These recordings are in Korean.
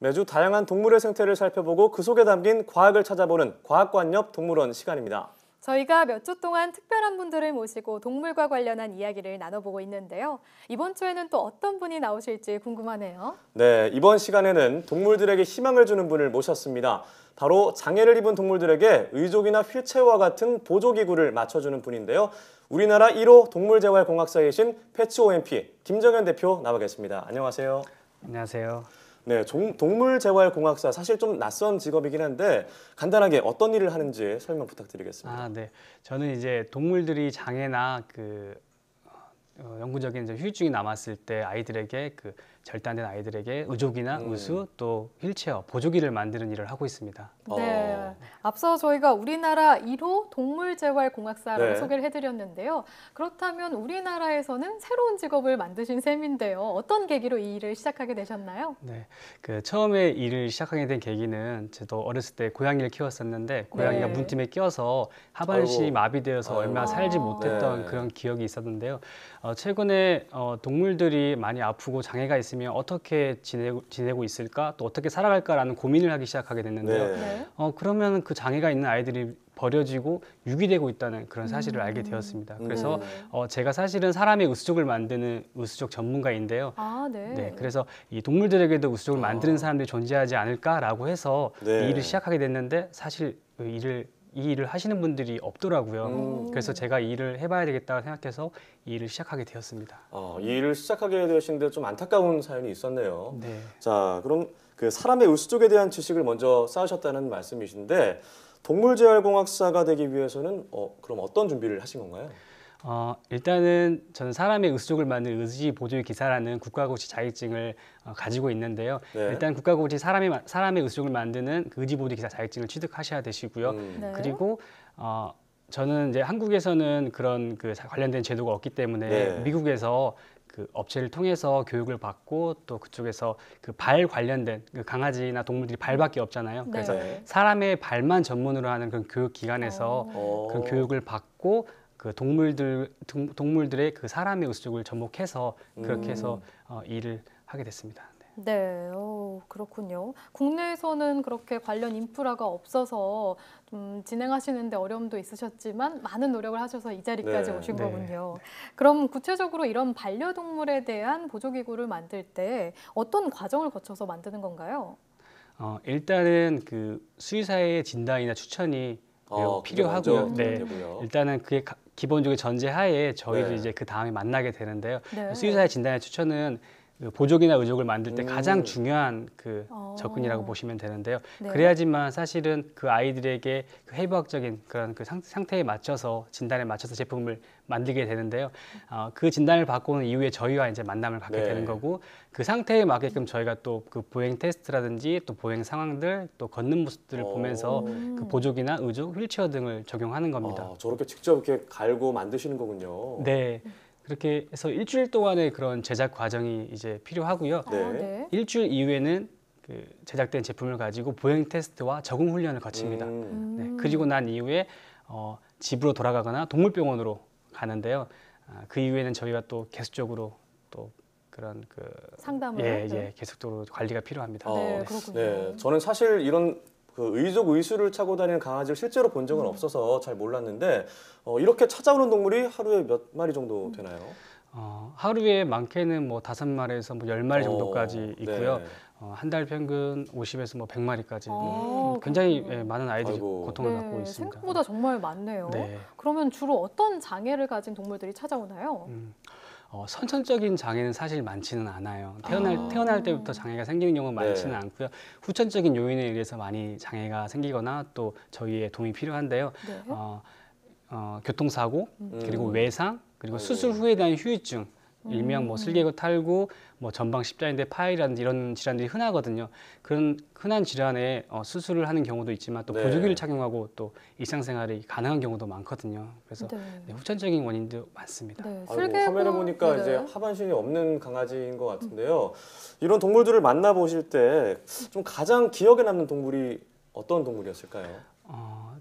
매주 다양한 동물의 생태를 살펴보고 그 속에 담긴 과학을 찾아보는 과학관옆 동물원 시간입니다. 저희가 몇 주 동안 특별한 분들을 모시고 동물과 관련한 이야기를 나눠보고 있는데요. 이번 주에는 또 어떤 분이 나오실지 궁금하네요. 네, 이번 시간에는 동물들에게 희망을 주는 분을 모셨습니다. 바로 장애를 입은 동물들에게 의족이나 휠체어와 같은 보조기구를 맞춰주는 분인데요. 우리나라 1호 동물재활공학사이신 패치OMP 김정현 대표 나와 계십니다. 안녕하세요. 안녕하세요. 네, 동물재활공학사 사실 좀 낯선 직업이긴 한데 간단하게 어떤 일을 하는지 설명 부탁드리겠습니다. 네. 저는 이제 동물들이 장애나 영구적인 후유증이 남았을 때 아이들에게 절단된 아이들에게 의족이나 의수 또 휠체어 보조기를 만드는 일을 하고 있습니다. 네, 앞서 저희가 우리나라 1호 동물재활공학사라고 소개를 해드렸는데요. 그렇다면 우리나라에서는 새로운 직업을 만드신 셈인데요. 어떤 계기로 이 일을 시작하게 되셨나요? 네, 처음에 일을 시작하게 된 계기는 저도 어렸을 때 고양이를 키웠었는데 고양이가 문틈에 끼어서 하반신이 마비되어서 얼마 살지 못했던 그런 기억이 있었는데요. 최근에 동물들이 많이 아프고 장애가 있으면 어떻게 지내고 있을까 또 어떻게 살아갈까라는 고민을 하기 시작하게 됐는데요. 그러면 그 장애가 있는 아이들이 버려지고 유기되고 있다는 그런 사실을 알게 되었습니다. 그래서 제가 사실은 사람의 의수족을 만드는 의수족 전문가인데요. 네, 그래서 이 동물들에게도 의수족을 만드는 사람들이 존재하지 않을까라고 해서 이 일을 시작하게 됐는데 사실 이 일을 하시는 분들이 없더라고요. 그래서 제가 이 일을 해봐야 되겠다고 생각해서 이 일을 시작하게 되었습니다. 이 일을 시작하게 되셨는데 좀 안타까운 사연이 있었네요. 네. 자, 그럼 그 사람의 의수족에 대한 지식을 먼저 쌓으셨다는 말씀이신데 동물재활공학사가 되기 위해서는 그럼 어떤 준비를 하신 건가요? 일단은 저는 사람의 의수족을 만드는 의지보조기사라는 국가고시 자격증을 가지고 있는데요. 일단 국가고시 사람의 의수족을 만드는 그 의지보조기사 자격증을 취득하셔야 되시고요. 그리고 저는 이제 한국에서는 그런 관련된 제도가 없기 때문에 미국에서 그 업체를 통해서 교육을 받고 또 그쪽에서 발 관련된 강아지나 동물들이 발밖에 없잖아요. 그래서 사람의 발만 전문으로 하는 그런 교육 기관에서 그런 교육을 받고 동물들의 사람의 의수족을 접목해서 그렇게 해서 일을 하게 됐습니다. 네, 그렇군요. 국내에서는 그렇게 관련 인프라가 없어서 좀 진행하시는데 어려움도 있으셨지만 많은 노력을 하셔서 이 자리까지 오신 거군요. 그럼 구체적으로 이런 반려동물에 대한 보조기구를 만들 때 어떤 과정을 거쳐서 만드는 건가요? 일단은 수의사의 진단이나 추천이 필요하고요. 일단은 그게 기본적인 전제하에 저희도 이제 그 다음에 만나게 되는데요. 수의사의 진단의 추천은 보조기나 의족을 만들 때 가장 중요한 접근이라고 보시면 되는데요. 그래야지만 사실은 그 아이들에게 해부학적인 그런 상태에 맞춰서 진단에 맞춰서 제품을 만들게 되는데요. 그 진단을 받고는 이후에 저희와 이제 만남을 갖게 되는 거고 그 상태에 맞게끔 저희가 또 보행 테스트라든지 또 보행 상황들 또 걷는 모습들을 보면서 보조기나 의족, 휠체어 등을 적용하는 겁니다. 저렇게 직접 이렇게 갈고 만드시는 거군요. 네. 그렇게 해서 일주일 동안의 그런 제작 과정이 이제 필요하고요. 일주일 이후에는 제작된 제품을 가지고 보행 테스트와 적응 훈련을 거칩니다. 그리고 난 이후에 집으로 돌아가거나 동물병원으로 가는데요. 그 이후에는 저희가 또 계속적으로 또 그런 상담을 계속적으로 관리가 필요합니다. 그렇군요. 저는 사실 이런 의족 의수를 차고 다니는 강아지를 실제로 본 적은 없어서 잘 몰랐는데 이렇게 찾아오는 동물이 하루에 몇 마리 정도 되나요? 하루에 많게는 5마리에서 10마리 정도까지 있고요. 한 달 평균 50에서 100마리까지 굉장히 많은 아이들이 고통을 받고 있습니다. 생각보다 정말 많네요. 그러면 주로 어떤 장애를 가진 동물들이 찾아오나요? 선천적인 장애는 사실 많지는 않아요. 태어날 때부터 장애가 생기는 경우는 많지는 않고요. 후천적인 요인에 의해서 많이 장애가 생기거나 또 저희의 도움이 필요한데요. 교통사고, 그리고 외상, 그리고 수술 후에 대한 후유증, 일명 슬개구 탈구, 전방 십자인대 파열이라든지 이런 질환들이 흔하거든요. 그런 흔한 질환에 수술을 하는 경우도 있지만 또 보조기를 착용하고 또 일상생활이 가능한 경우도 많거든요. 그래서 후천적인 원인도 많습니다. 화면에 보니까 이제 하반신이 없는 강아지인 것 같은데요. 이런 동물들을 만나보실 때 좀 가장 기억에 남는 동물이 어떤 동물이었을까요?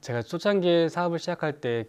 제가 초창기에 사업을 시작할 때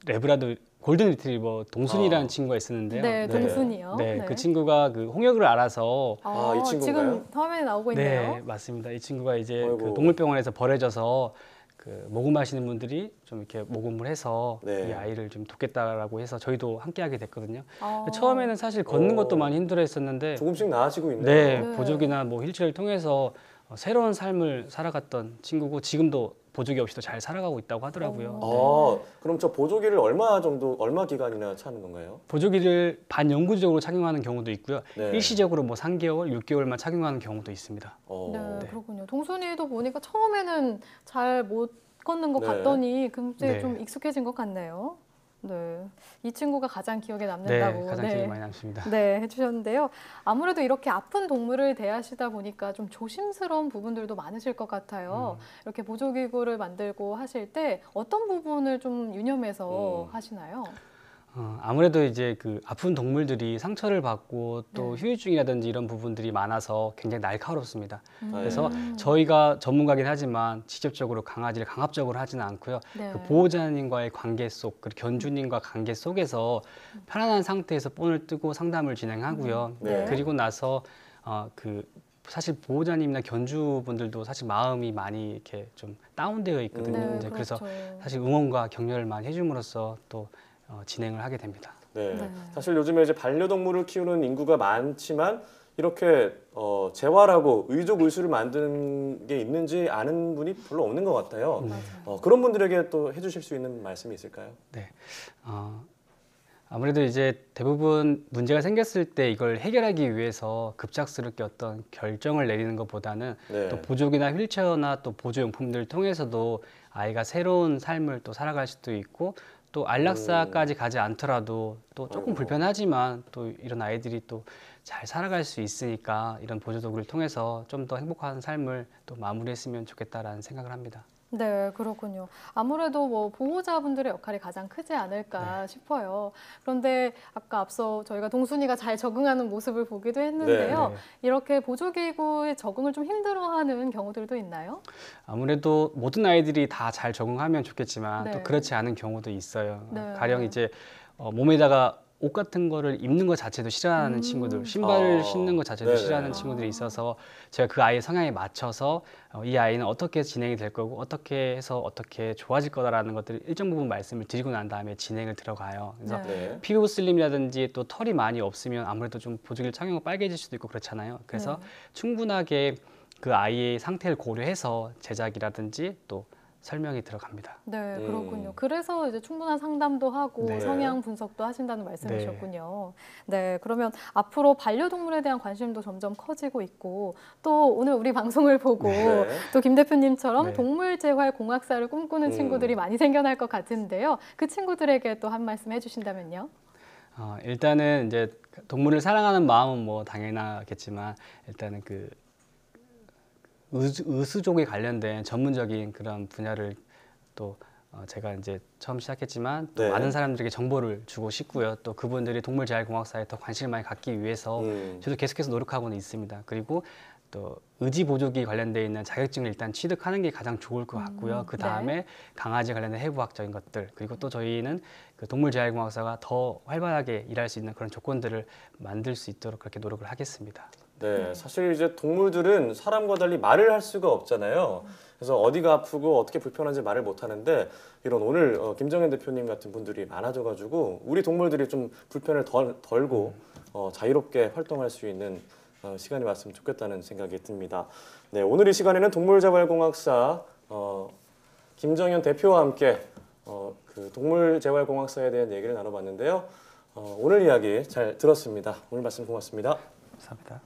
레브라도 골든 리트리버 동순이라는 아. 친구가 있었는데요. 네, 네. 동순이요. 네, 그 친구가 그 홍역을 알아서 이 친구인가요? 지금 화면에 나오고 있네요. 네, 맞습니다. 이 친구가 이제 아이고. 그 동물병원에서 버려져서 그 모금하시는 분들이 좀 이렇게 모금을 해서 네. 이 아이를 좀 돕겠다라고 해서 저희도 함께하게 됐거든요. 아. 처음에는 사실 걷는 것도 오. 많이 힘들어했었는데 조금씩 나아지고 있네요. 네, 네. 보조기나 뭐 휠체어를 통해서 새로운 삶을 살아갔던 친구고 지금도 보조기 없이도 잘 살아가고 있다고 하더라고요. 그럼 저 보조기를 얼마 기간이나 차는 건가요? 보조기를 반영구적으로 착용하는 경우도 있고요. 네. 일시적으로 뭐 3개월, 6개월만 착용하는 경우도 있습니다. 네, 그렇군요. 동순이도 보니까 처음에는 잘 못 걷는 것 네. 같더니 금세 네. 좀 익숙해진 것 같네요. 네, 이 친구가 가장 기억에 네, 남는다고 가장 기억이 많이 남습니다. 네, 해주셨는데요. 아무래도 이렇게 아픈 동물을 대하시다 보니까 좀 조심스러운 부분들도 많으실 것 같아요. 이렇게 보조기구를 만들고 하실 때 어떤 부분을 좀 유념해서 하시나요? 아무래도 이제 그 아픈 동물들이 상처를 받고 또 네. 후유증이라든지 이런 부분들이 많아서 굉장히 날카롭습니다. 그래서 음. 저희가 전문가긴 하지만 직접적으로 강아지를 강압적으로 하지는 않고요. 네. 그 보호자님과의 관계 속, 그리고 견주님과 관계 속에서 편안한 상태에서 본을 뜨고 상담을 진행하고요. 네. 그리고 나서 그 사실 보호자님이나 견주분들도 사실 마음이 많이 이렇게 좀 다운되어 있거든요. 네, 이제 그래서 그렇죠. 사실 응원과 격려를 많이 해줌으로써 또 진행을 하게 됩니다. 네. 네. 사실 요즘에 이제 반려동물을 키우는 인구가 많지만 이렇게 재활하고 의족의수를 만드는 게 있는지 아는 분이 별로 없는 것 같아요. 맞아요. 그런 분들에게 또 해주실 수 있는 말씀이 있을까요? 네. 아무래도 이제 대부분 문제가 생겼을 때 이걸 해결하기 위해서 급작스럽게 어떤 결정을 내리는 것보다는 네. 또 보조기나 휠체어나 또 보조용품들을 통해서도 아이가 새로운 삶을 또 살아갈 수도 있고 또 안락사까지 가지 않더라도 또 조금 아이고. 불편하지만 또 이런 아이들이 또 잘 살아갈 수 있으니까 이런 보조도구를 통해서 좀 더 행복한 삶을 또 마무리했으면 좋겠다라는 생각을 합니다. 네, 그렇군요. 아무래도 뭐 보호자분들의 역할이 가장 크지 않을까 싶어요. 그런데 아까 앞서 저희가 동순이가 잘 적응하는 모습을 보기도 했는데요. 네. 이렇게 보조기구에 적응을 좀 힘들어하는 경우들도 있나요? 아무래도 모든 아이들이 다 잘 적응하면 좋겠지만 네. 또 그렇지 않은 경우도 있어요. 네. 가령 이제 몸에다가 옷 같은 거를 입는 것 자체도 싫어하는 친구들, 신발을 신는 것 자체도 네네. 싫어하는 친구들이 있어서 제가 그 아이의 성향에 맞춰서 이 아이는 어떻게 진행이 될 거고 어떻게 해서 어떻게 좋아질 거다라는 것들을 일정 부분 말씀을 드리고 난 다음에 진행을 들어가요. 그래서 네. 네. 피부 슬림이라든지 또 털이 많이 없으면 아무래도 좀 보조기를 착용하고 빨개질 수도 있고 그렇잖아요. 그래서 네. 충분하게 그 아이의 상태를 고려해서 제작이라든지 또 설명이 들어갑니다. 네, 그렇군요. 그래서 이제 충분한 상담도 하고 네. 성향 분석도 하신다는 말씀이셨군요. 네, 그러면 앞으로 반려동물에 대한 관심도 점점 커지고 있고 또 오늘 우리 방송을 보고 네. 또 김 대표님처럼 네. 동물재활공학사를 꿈꾸는 친구들이 많이 생겨날 것 같은데요. 그 친구들에게 또 한 말씀 해주신다면요. 일단은 이제 동물을 사랑하는 마음은 뭐 당연하겠지만 일단은 그 의수족에 관련된 전문적인 그런 분야를 또 제가 이제 처음 시작했지만 또 네. 많은 사람들에게 정보를 주고 싶고요. 또 그분들이 동물재활공학사에 더 관심을 많이 갖기 위해서 저도 계속해서 노력하고는 있습니다. 그리고 또 의지 보조기 관련돼 있는 자격증을 일단 취득하는 게 가장 좋을 것 같고요. 그 다음에 네. 강아지 관련된 해부학적인 것들 그리고 또 저희는 그 동물재활공학사가 더 활발하게 일할 수 있는 그런 조건들을 만들 수 있도록 그렇게 노력을 하겠습니다. 네, 사실 이제 동물들은 사람과 달리 말을 할 수가 없잖아요. 그래서 어디가 아프고 어떻게 불편한지 말을 못 하는데 이런 오늘 김정현 대표님 같은 분들이 많아져가지고 우리 동물들이 좀 불편을 덜고 자유롭게 활동할 수 있는 시간이 왔으면 좋겠다는 생각이 듭니다. 네, 오늘 이 시간에는 동물재활공학사 김정현 대표와 함께 그 동물재활공학사에 대한 얘기를 나눠봤는데요. 오늘 이야기 잘 들었습니다. 오늘 말씀 고맙습니다. 감사합니다.